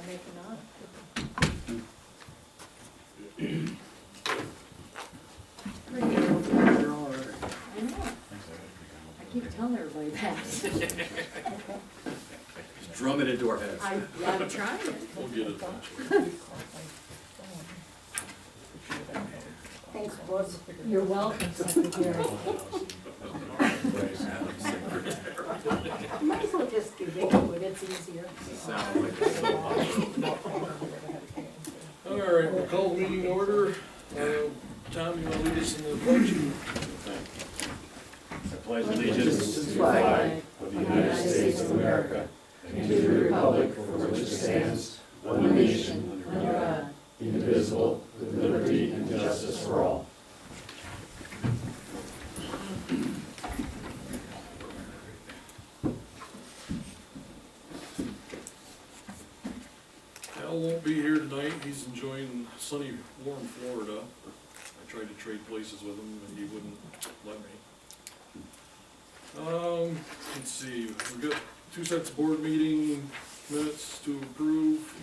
making on. I know. I keep telling everybody that. Just drum it into our heads. I'm trying it. We'll get it. Thanks, boss. You're welcome, Secretary. Might as well just give it to it, it's easier. Sound like a soap opera. All right, we'll call the meeting to order. Tom, you wanna lead us in the pledge? I pledge allegiance to the flag of the United States of America and to the republic for which it stands, one nation, under God, indivisible, with liberty and justice for all. Al won't be here tonight, he's enjoying sunny, warm Florida. I tried to trade places with him and he wouldn't let me. Let's see, we've got 2 sets of board meeting minutes to approve.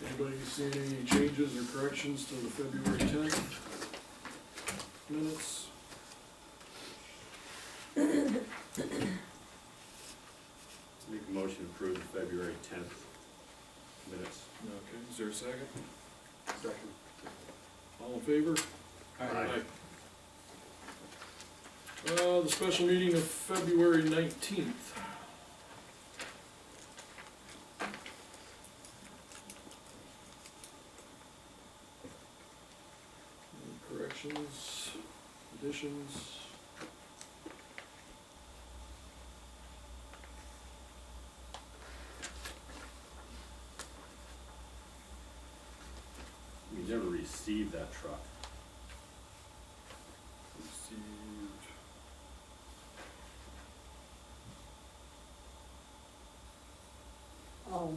Anybody see any changes or corrections to the February 10th minutes? Make a motion to approve the February 10th minutes. Okay, is there a second? Second. All in favor? Aye. The special meeting of February 19th. Any corrections, additions? We never received that truck. Received. Oh,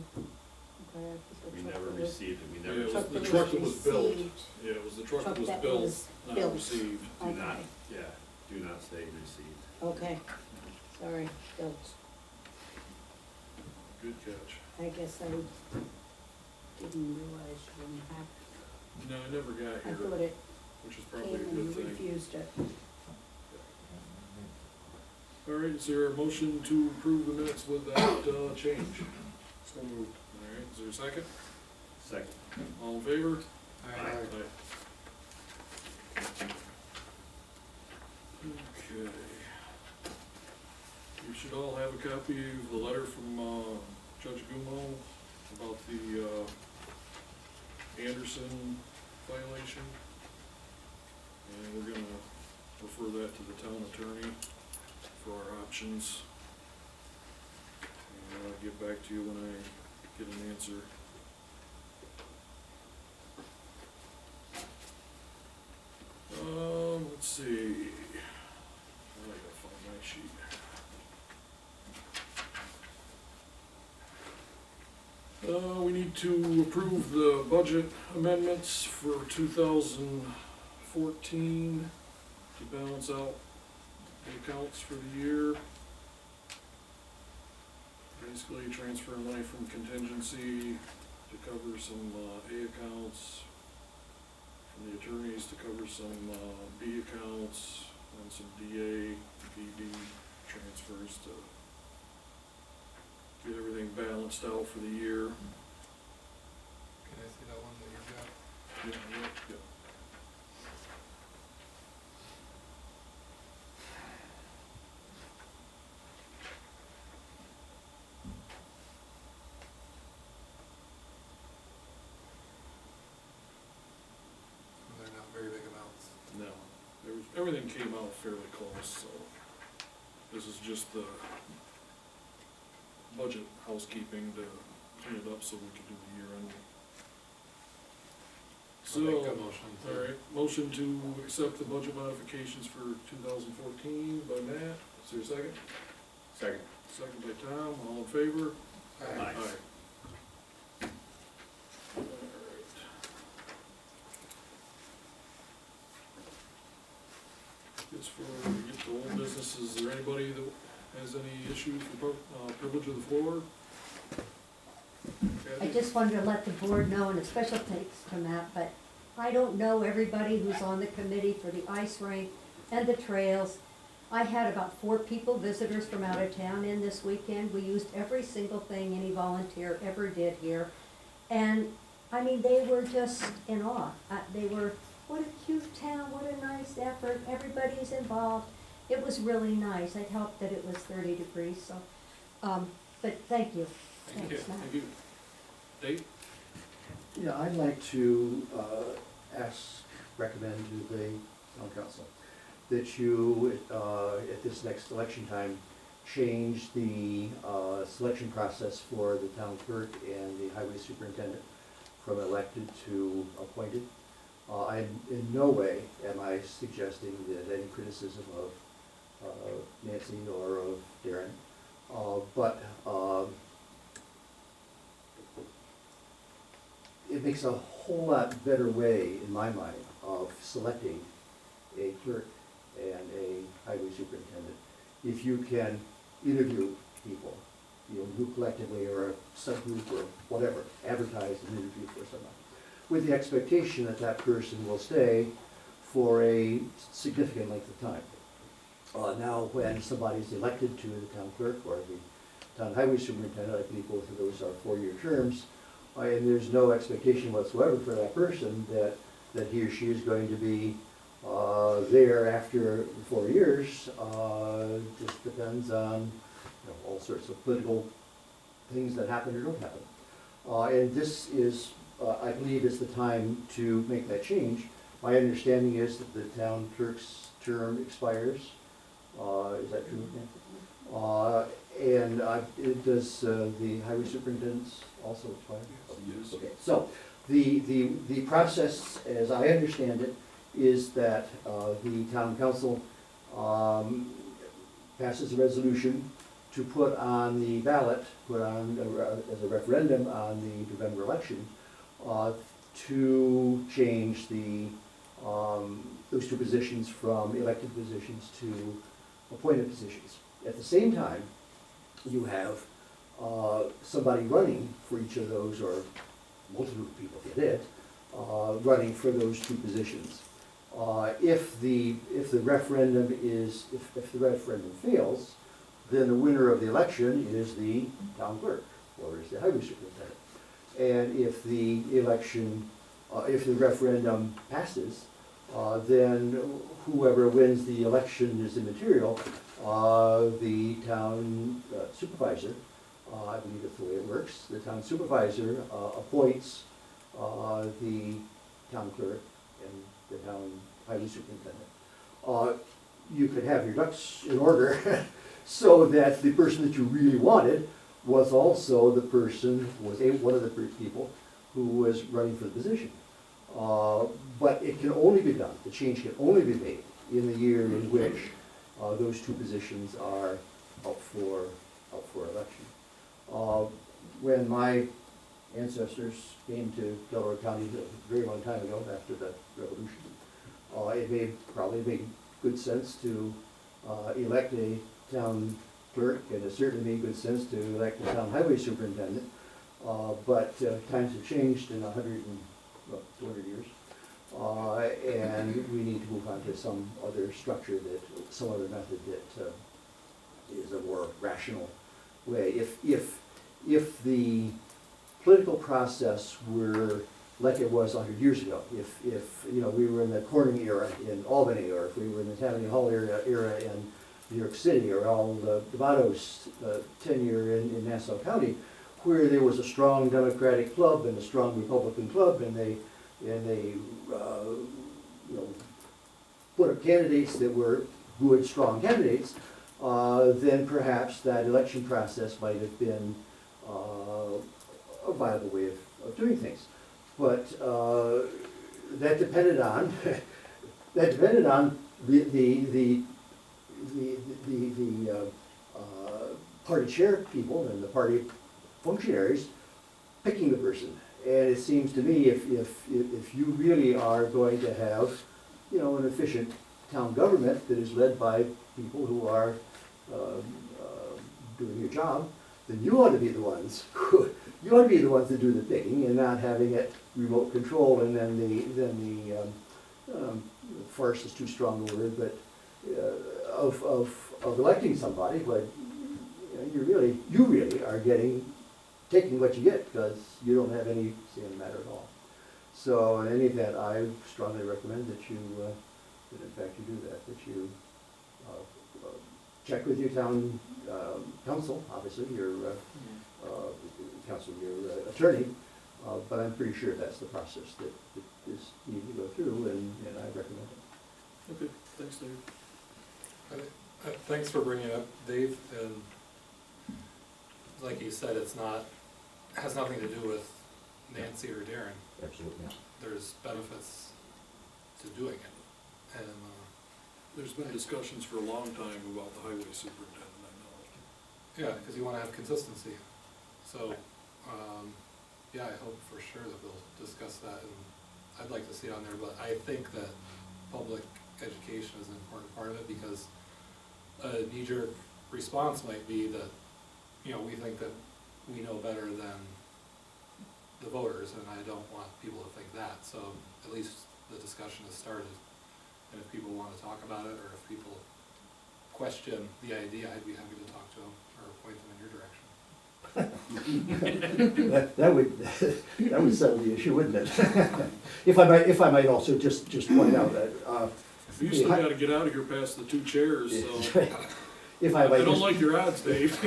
okay. We never received it. We Yeah, never. it was Truck the that truck was that was built. received. Yeah, it was the truck Truck that was that built, was not built. received. Do not, Okay. yeah, do not say received. Okay, sorry, built. Good catch. I guess I didn't realize you didn't have, No, I never got I here, thought it which is came probably a and good you thing. refused it. All right, is there a motion to approve the minutes with that, change? So moved. All right, is there a second? Second. All in favor? Aye. Okay. You should all have a copy of the letter from, Judge Gumo about the, Anderson violation. And we're gonna refer that to the town attorney for our options. And I'll get back to you when I get an answer. Let's see. I gotta find my sheet. We need to approve the budget amendments for 2014 to balance out the accounts for the year. Basically transfer money from contingency to cover some A accounts, from the attorneys to cover some B accounts, and some DA, BD transfers to get everything balanced out for the year. Can I see that one that you've got? Yeah. They're not very big amounts. No, everything came out fairly close, so this is just the budget housekeeping to clean it up so we can do the year end. I'll make a So, motion to. all right, motion to accept the budget modifications for 2014 by Matt, is there a second? Second. Second by Tom, all in favor? Aye. Alright. As for, we get to old business, is there anybody that has any issues for privilege of the floor? I Kathy? just wanted to let the board know, and a special thanks to Matt, but I don't know everybody who's on the committee for the ice rink and the trails. I had about 4 people, visitors from out of town in this weekend. We used every single thing any volunteer ever did here. And, I mean, they were just in awe. They were, what a cute town, what a nice effort, everybody's involved. It was really nice. It helped that it was 30 degrees, so, but thank you. Thank you, Thanks, Matt. thank you. Dave? Yeah, I'd like to recommend to the town council that you, at this next election time, change the selection process for the town clerk and the highway superintendent from elected to appointed. In no way am I suggesting that any criticism of Nancy or of Darren, but it makes a whole lot better way, in my mind, of selecting a clerk and a highway superintendent if you can interview people, who collectively or a subgroup or whatever, advertise an interview for someone, with the expectation that that person will stay for a significant length of time. Now, when somebody's elected to the town clerk or the town highway superintendent, I believe both of those are 4-year terms, and there's no expectation whatsoever for that person that he or she is going to be there after 4 years. Just depends on all sorts of political things that happen or don't happen. And this is, I believe, is the time to make that change. My understanding is that the town clerk's term expires. Is that true, Nancy? And does the highway superintendent's also expire? Yes. Okay, so the process, as I understand it, is that the town council passes a resolution to put on the ballot, put on as a referendum on the November election, to change the those 2 positions from elected positions to appointed positions. At the same time, you have somebody running for each of those, or multiple people if you did, running for those 2 positions. If the referendum fails, then the winner of the election is the town clerk or is the highway superintendent. And if the election, if the referendum passes, then whoever wins the election is immaterial. The town supervisor, I believe that's the way it works, the town supervisor appoints the town clerk and the town highway superintendent. You could have your ducks in order so that the person that you really wanted was also the person, one of the people who was running for the position. But it can only be done, the change can only be made in the year in which those 2 positions are up for election. When my ancestors came to Delaware County a very long time ago after the Revolution, it probably made good sense to elect a town clerk, and it certainly made good sense to elect a town highway superintendent. But times have changed in 200 years, and we need to move on to some other structure, some other method that is a more rational way. If the political process were like it was 100 years ago, if we were in the Corning era in Albany, or if we were in the Tammany Hall era in New York City, or Al D'Amato's tenure in Nassau County, where there was a strong Democratic club and a strong Republican club, and they put up candidates that were good, strong candidates, then perhaps that election process might have been a viable way of doing things. But that depended on the party chair people and the party functionaries picking the person. And it seems to me if you really are going to have an efficient town government that is led by people who are doing your job, then you ought to be the ones, you ought to be the ones that do the picking and not having it remote control and then farce is too strong a word, but of electing somebody, but you really are taking what you get because you don't have any say in the matter at all. So in any event, I strongly recommend that you, that in fact you do that you check with your town council, obviously, your attorney, but I'm pretty sure that's the process that is needed to go through, and I recommend it. Okay, thanks, Dave. Thanks for bringing it up, Dave, and like you said, has nothing to do with Nancy or Darren. Absolutely not. There's benefits to doing it, and, There's been discussions for a long time about the highway superintendent, I know. yeah, because you want to have consistency. So, yeah, I hope for sure that they'll discuss that, and I'd like to see it on there, but I think that public education is an important part of it, because a knee-jerk response might be that, we think that we know better than the voters, and I don't want people to think that, so at least the discussion has started. And if people want to talk about it, or if people question the idea, I'd be happy to talk to them or point them in your direction. That would settle the issue, wouldn't it? If I might also just point out that, You still gotta get out of here past the two chairs, so. if I I might don't just, like your odds, Dave.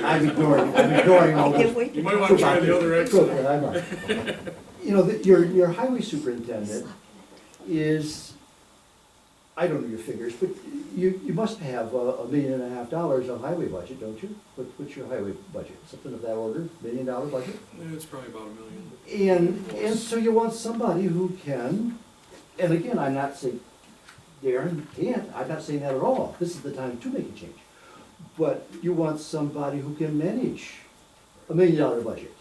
I'm ignoring all this. You might wanna try the other exit. I'm not. You know, your highway superintendent is, I don't know your figures, but you must have $1.5 million on highway budget, don't you? What's your highway budget? Something of that order, $1 million budget? Yeah, it's probably about $1 million. And so you want somebody who can, and again, I'm not saying Darren can't, I'm not saying that at all. This is the time to make a change. But you want somebody who can manage $1 million budget.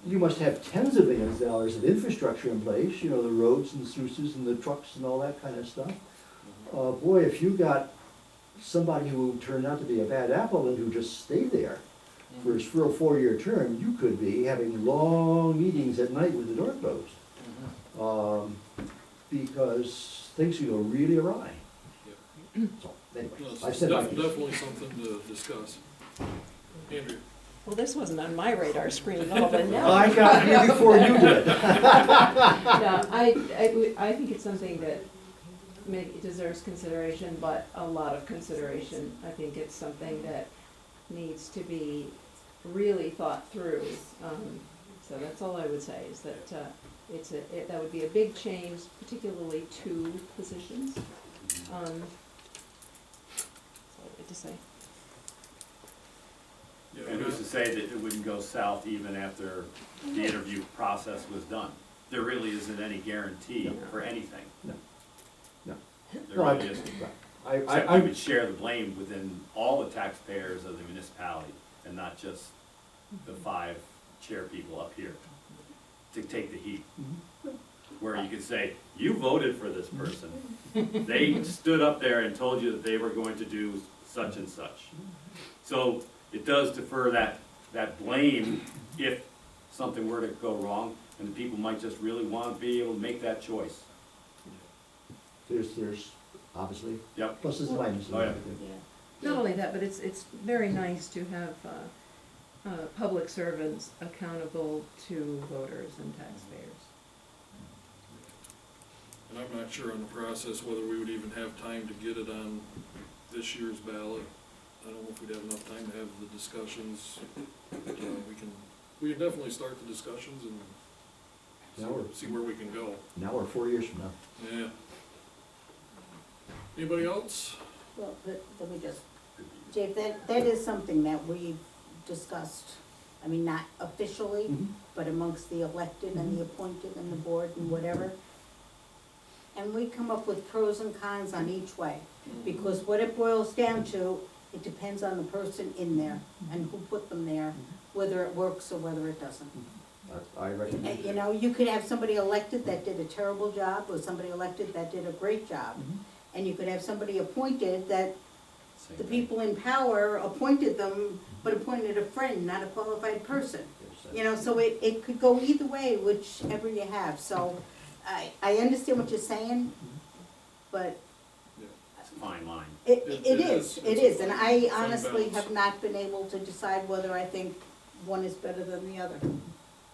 You must have tens of millions of dollars of infrastructure in place, the roads and the sluices and the trucks and all that kind of stuff. Boy, if you got somebody who turned out to be a bad apple and who just stayed there for a 4-year term, you could be having long meetings at night with the door closed. Because things can go really awry. So, anyway, No, it's I've said my piece. definitely something to discuss. Andrew? Well, this wasn't on my radar screen at all, but now. I got here before you did. No, I think it's something that maybe deserves consideration, but a lot of consideration. I think it's something that needs to be really thought through. So that's all I would say, is that that would be a big change, particularly 2 positions. That's all I had to say. Yeah, And who's to say that it wouldn't go south even after the interview process was done? There really isn't any guarantee for anything. No. There No, I- really isn't. Except I we would share the blame within all the taxpayers of the municipality, and not just the 5 chair people up here to take the heat. Where you could say, you voted for this person. They stood up there and told you that they were going to do such and such. So it does defer that blame if something were to go wrong, and the people might just really want to be able to make that choice. There's obviously Yep. pluses and minuses. Oh, yeah. Not only that, but it's very nice to have public servants accountable to voters and taxpayers. And I'm not sure on the process whether we would even have time to get it on this year's ballot. I don't know if we'd have enough time to have the discussions. But, we can definitely start the discussions and see where we can go. Now we're 4 years from now. Yeah. Anybody else? Well, let me just, Dave, that is something that we've discussed, I mean, not officially, but amongst the elected and the appointed and the board and whatever. And we come up with pros and cons on each way, because what it boils down to, it depends on the person in there and who put them there, whether it works or whether it doesn't. I recommend. And, you could have somebody elected that did a terrible job, or somebody elected that did a great job. And you could have somebody appointed that the people in power appointed them, but appointed a friend, not a qualified person. You know, so it could go either way, whichever you have, so I understand what you're saying, but It's a fine line. it It is, is. it It's is, a and I fine honestly balance. have not been able to decide whether I think one is better than the other.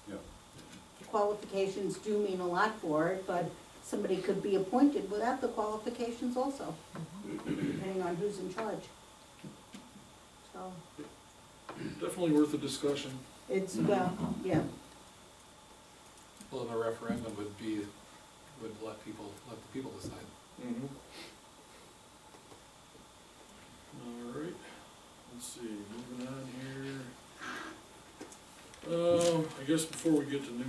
Yeah. The qualifications do mean a lot for it, but somebody could be appointed without the qualifications also, depending on who's in charge. So, Definitely worth a discussion. it's, well, yeah, Well, and a referendum would let the people decide. Mm-hmm. All right, let's see, moving on here. I guess before we get to new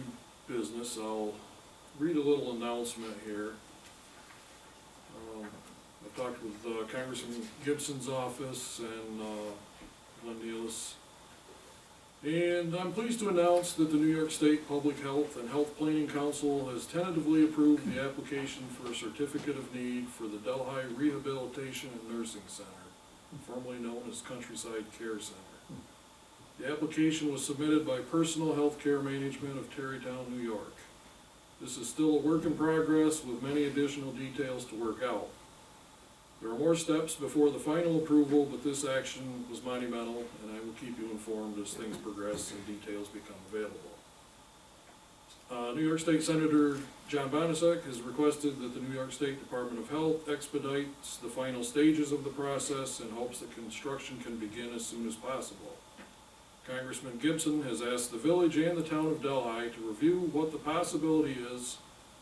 business, I'll read a little announcement here. I talked with Congressman Gibson's office and Glenn Nealis. And I'm pleased to announce that the New York State Public Health and Health Planning Council has tentatively approved the application for a certificate of need for the Delhi Rehabilitation and Nursing Center, formerly known as Countryside Care Center. The application was submitted by Personal Health Care Management of Tarrytown, New York. This is still a work in progress with many additional details to work out. There are more steps before the final approval, but this action was monumental, and I will keep you informed as things progress and details become available. New York State Senator John Bonasek has requested that the New York State Department of Health expedites the final stages of the process in hopes that construction can begin as soon as possible. Congressman Gibson has asked the village and the town of Delhi to review what the possibility is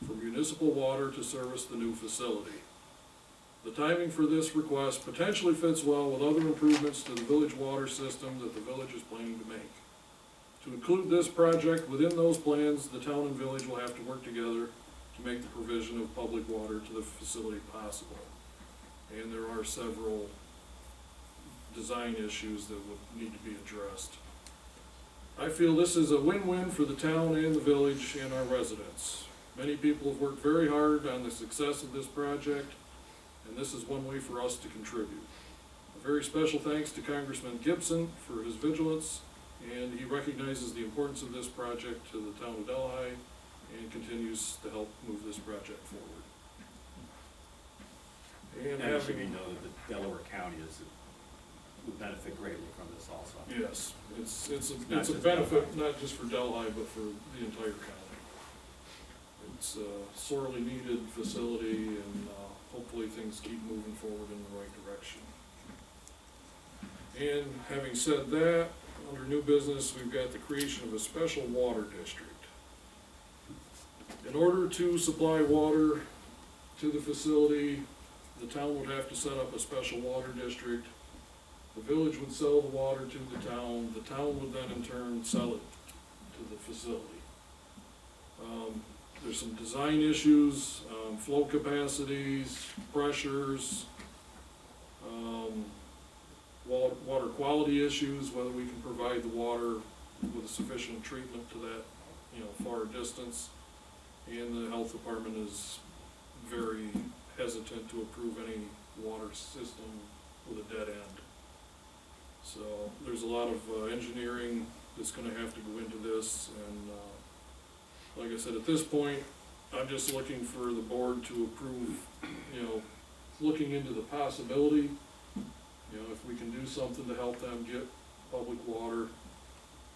for municipal water to service the new facility. The timing for this request potentially fits well with other improvements to the village water system that the village is planning to make. To include this project within those plans, the town and village will have to work together to make the provision of public water to the facility possible. And there are several design issues that would need to be addressed. I feel this is a win-win for the town and the village and our residents. Many people have worked very hard on the success of this project, and this is one way for us to contribute. A very special thanks to Congressman Gibson for his vigilance, and he recognizes the importance of this project to the town of Delhi and continues to help move this project forward. And And it should be having, noted that Delaware County would benefit greatly from this also. yes, it's Not a just benefit, Delhi. not just for Delhi, but for the entire county. It's a sorely needed facility, and hopefully things keep moving forward in the right direction. And having said that, under new business, we've got the creation of a special water district. In order to supply water to the facility, the town would have to set up a special water district. The village would sell the water to the town would then in turn sell it to the facility. There's some design issues, flow capacities, pressures, water quality issues, whether we can provide the water with a sufficient treatment to that, far distance. And the health department is very hesitant to approve any water system with a dead end. So there's a lot of engineering that's gonna have to go into this, and like I said, at this point, I'm just looking for the board to approve, looking into the possibility, if we can do something to help them get public water.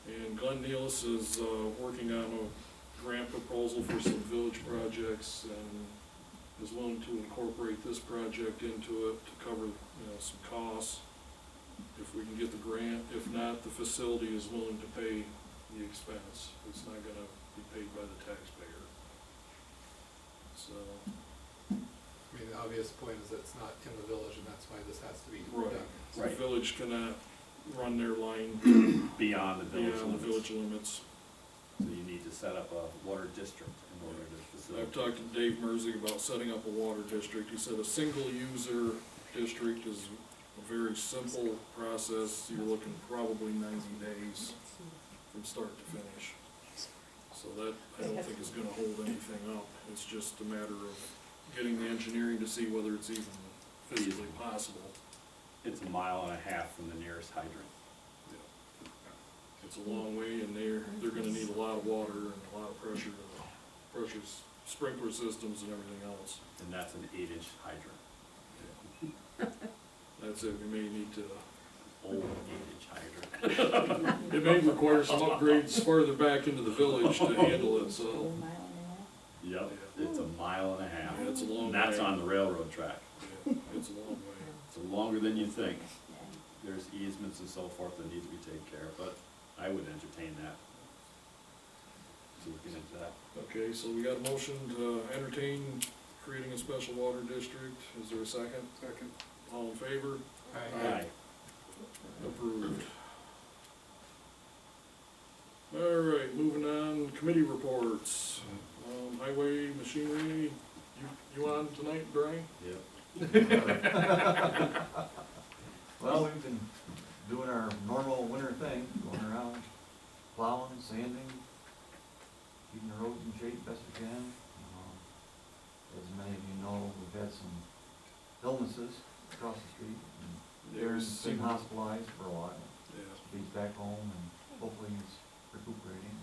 And Glenn Nealis is working on a grant proposal for some village projects and is willing to incorporate this project into it to cover, some costs if we can get the grant. If not, the facility is willing to pay the expense. It's not gonna be paid by the taxpayer. So, I mean, the obvious point is that it's not in the village, and that's why this has to be right, done. the Right. village cannot run their line Beyond the village beyond the limits. village limits. So you need to set up a water district in order to facilitate. I've talked to Dave Merzig about setting up a water district. He said a single user district is a very simple process. You're looking probably 90 days from start to finish. So that, I don't think is gonna hold anything up. It's just a matter of getting the engineering to see whether it's even physically possible. It's a mile and a half from the nearest hydrant. It's a long way, and they're gonna need a lot of water and a lot of pressure, sprinkler systems and everything else. And that's an 8-inch hydrant, That's it, we may need to, old 8-inch hydrant. it may require some upgrades farther back into the village to handle it, A so. mile and a half. Yep, it's a mile and a half. Yeah, it's a long And that's way. on the railroad track. Yeah, it's a long way. It's longer than you think. There's easements and so forth that need to be taken care of, but I would entertain that. So looking into that. Okay, so we got a motion to entertain creating a special water district. Is there a second? Second. All in favor? Aye. Approved. All right, moving on, committee reports. Highway machinery, you on tonight, Brian? Yep. Well, we've been doing our normal winter thing, going around plowing, sanding, keeping the roads in shape best we can. As many of you know, we've had some illnesses across the street, and Darren's been hospitalized for a while. Yeah. He's back home, and hopefully he's recuperating.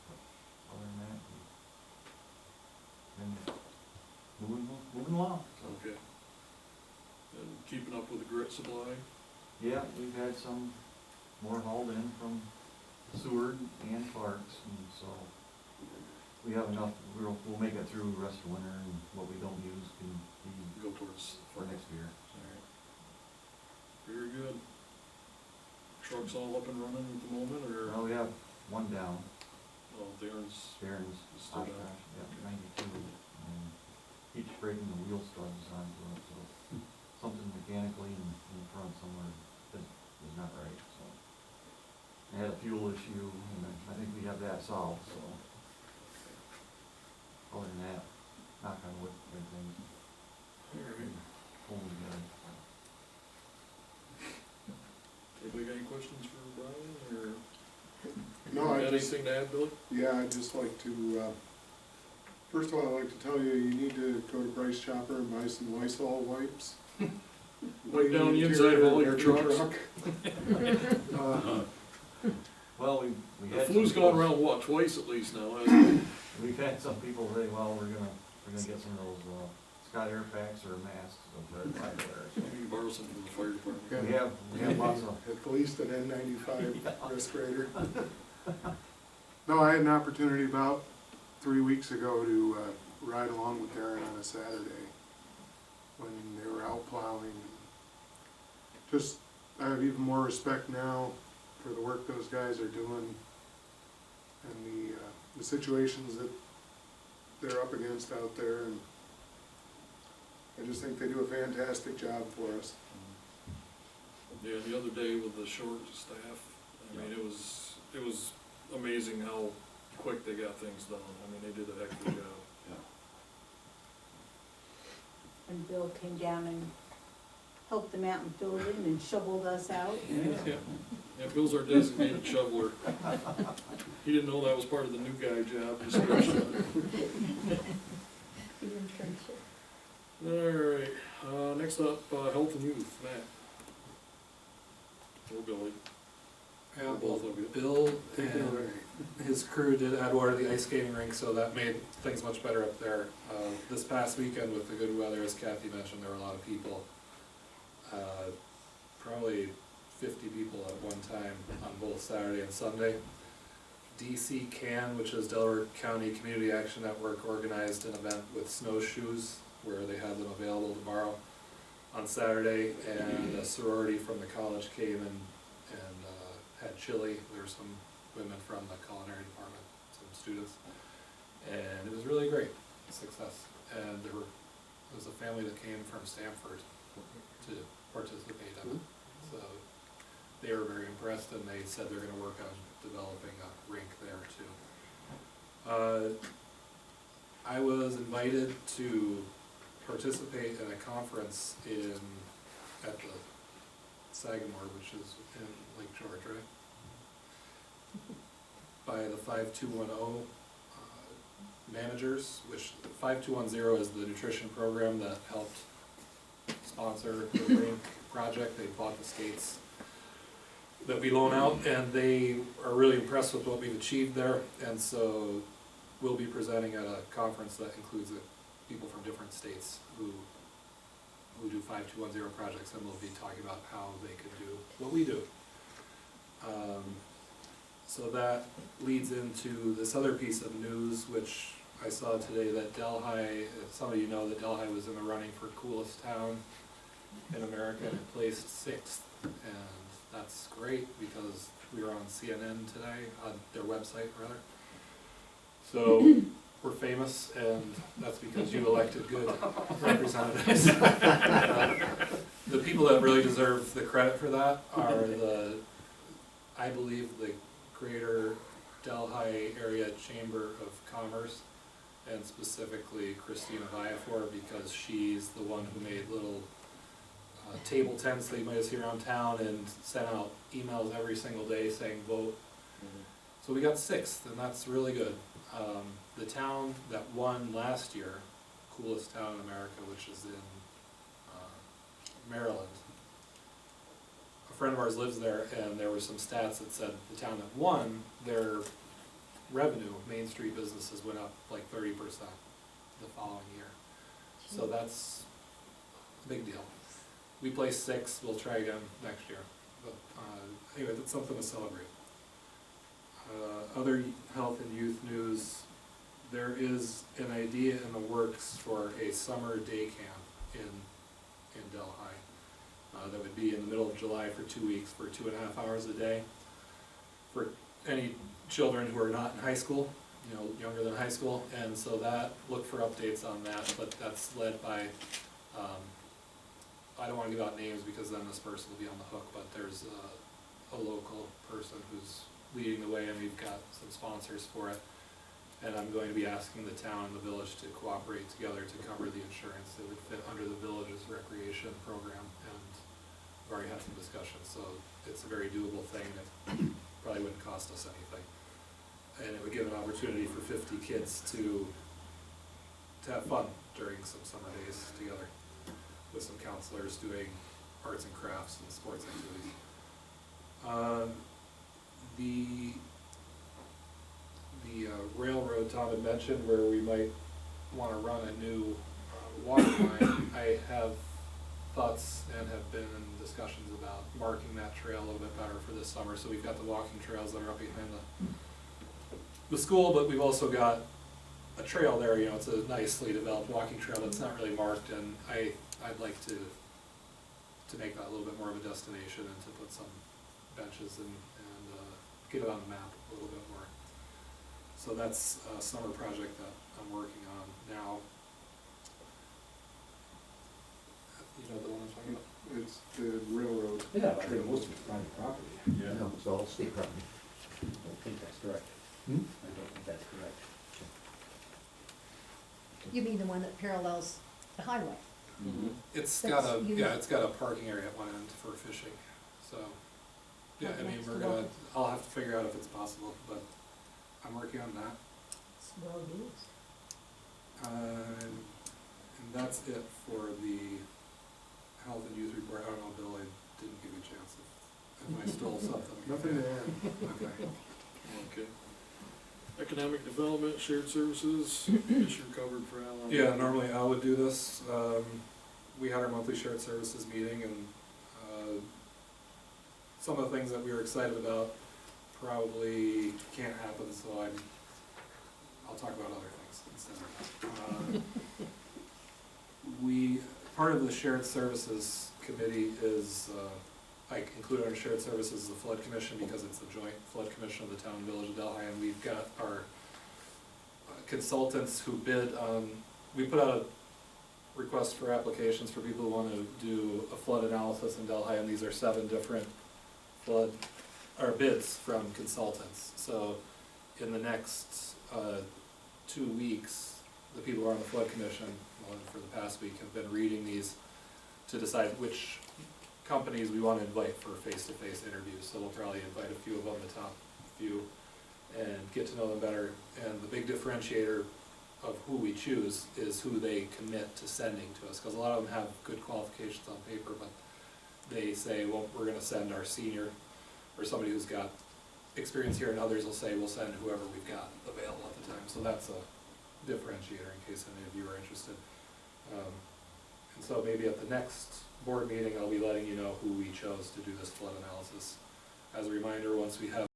But other than that, we've been moving along, so. Okay. And keeping up with the grit supply? Yeah, we've had some more hauled in from Seward and Clark's, and so we have enough, we'll make it through the rest of winter, and what we don't use can be Go towards. for next year. Alright. Very good. Trucks all up and running at the moment, or? Well, we have one down, Oh, Darren's Darren's still down. Oshkosh, yeah, 92, and keeps breaking the wheel studs onto it, so something mechanically in the front somewhere is not right, so. I had a fuel issue, and I think we have that solved, so. Other than that, knock on wood, everything's Alright. holding together. Anybody got any questions for Brian, or? No, Got I just, anything to add, Billy? yeah, I'd just like to, first of all, I'd like to tell you, you need to go to Price Chopper and buy some Lysol wipes. Wipe down the inside of all your trucks. truck. Well, we The had. flu's some gone people- around, what, twice at least now, hasn't it? We've had some people say, well, we're gonna get some of those, Scott Air packs or masks, of their fire wear. You can borrow some from the fire department. We have lots of, At least an N95 respirator. No, I had an opportunity about 3 weeks ago to ride along with Darren on a Saturday when they were out plowing. Just, I have even more respect now for the work those guys are doing and the situations that they're up against out there, and I just think they do a fantastic job for us. Yeah, the other day with the short staff, I mean, it was amazing how quick they got things done. I mean, they did a heck of a job. And Bill came down and helped them out and filled in and shoveled us out. Yeah, Bill's our designated shoveler. He didn't know that was part of the new guy job description. Alright, next up, health and youth, Matt. Or Billy. Yeah, Both of you. Bill Take it away. and his crew did add water to the ice skating rink, so that made things much better up there. This past weekend with the good weather, as Kathy mentioned, there were a lot of people. Probably 50 people at one time on both Saturday and Sunday. DC CAN, which is Delaware County Community Action Network, organized an event with snowshoes where they had them available to borrow on Saturday, and a sorority from the college came and had chili. There were some women from the culinary department, some students, and it was really great success. And there was a family that came from Stamford to participate in it, so they were very impressed, and they said they're going to work on developing a rink there too. I was invited to participate in a conference at the Sagamore, which is in Lake George, right? By the 5210 managers, which 5210 is the nutrition program that helped sponsor the rink project. They bought the skates that we loan out, and they are really impressed with what we've achieved there. And so we'll be presenting at a conference that includes people from different states who do 5210 projects, and we'll be talking about how they could do what we do. So that leads into this other piece of news, which I saw today, that Delhi, some of you know that Delhi was in the running for coolest town in America, and it placed 6th. And that's great because we were on CNN today, on their website rather. So we're famous, and that's because you elected good representatives. The people that really deserve the credit for that are I believe the Greater Delhi Area Chamber of Commerce, and specifically Christina Viafor, because she's the one who made little table tents that you might see around town and sent out emails every single day saying vote. So we got 6th, and that's really good. The town that won last year, coolest town in America, which is in Maryland. A friend of ours lives there, and there were some stats that said the town that won, their revenue, Main Street businesses went up like 30% the following year. So that's a big deal. We placed 6th, we'll try again next year. But anyway, that's something to celebrate. Other health and youth news, there is an idea in the works for a summer day camp in Delhi. That would be in the middle of July for 2 weeks for 2.5 hours a day for any children who are not in high school, younger than high school. And so look for updates on that, but that's led by, I don't want to give out names because then this person will be on the hook, but there's a local person who's leading the way, and we've got some sponsors for it. And I'm going to be asking the town and the village to cooperate together to cover the insurance that would fit under the village's recreation program. And we've already had some discussions, so it's a very doable thing that probably wouldn't cost us anything. And it would give an opportunity for 50 kids to have fun during some summer days together with some counselors doing arts and crafts and sports activities. The railroad Tom had mentioned, where we might want to run a new water line, I have thoughts and have been in discussions about marking that trail a little bit better for this summer. So we've got the walking trails that are up behind the school, but we've also got a trail there. It's a nicely developed walking trail that's not really marked, and I'd like to make that a little bit more of a destination and to put some benches and get it on the map a little bit more. So that's a summer project that I'm working on now. You know the one I'm talking about? It's the railroad. Yeah, I think most of it's private property. Yeah. No, it's all state property. I don't think that's correct. Hmm? I don't think that's correct. You mean the one that parallels the highway? It's That's got unique. it's got a parking area at one end for fishing, so, yeah, Right I mean, next we're to gonna, Walker. I'll have to figure out if it's possible, but I'm working on that. It's well used. And that's it for the health and youth report. I don't know, Bill, I didn't give you a chance if I stole something. Nothing to add. Okay. Okay. Economic development, shared services, issue covered for Alan. Yeah, normally Al would do this. We had our monthly shared services meeting, and some of the things that we were excited about probably can't happen, so I'll talk about other things instead of that. Part of the shared services committee is, I include our shared services the flood commission because it's the joint flood commission of the town and village of Delhi, and we've got our consultants who bid on, we put out a request for applications for people who want to do a flood analysis in Delhi, and these are 7 different bids from consultants. So in the next 2 weeks, the people who are on the flood commission, well, for the past week, have been reading these to decide which companies we want to invite for face-to-face interviews. So we'll probably invite a few of them, the top few, and get to know them better. And the big differentiator of who we choose is who they commit to sending to us, cause a lot of them have good qualifications on paper, but they say, well, we're gonna send our senior, or somebody who's got experience here, and others will say, we'll send whoever we've got available at the time, so that's a differentiator in case any of you are interested. And so maybe at the next board meeting, I'll be letting you know who we chose to do this flood analysis. As a reminder, once we have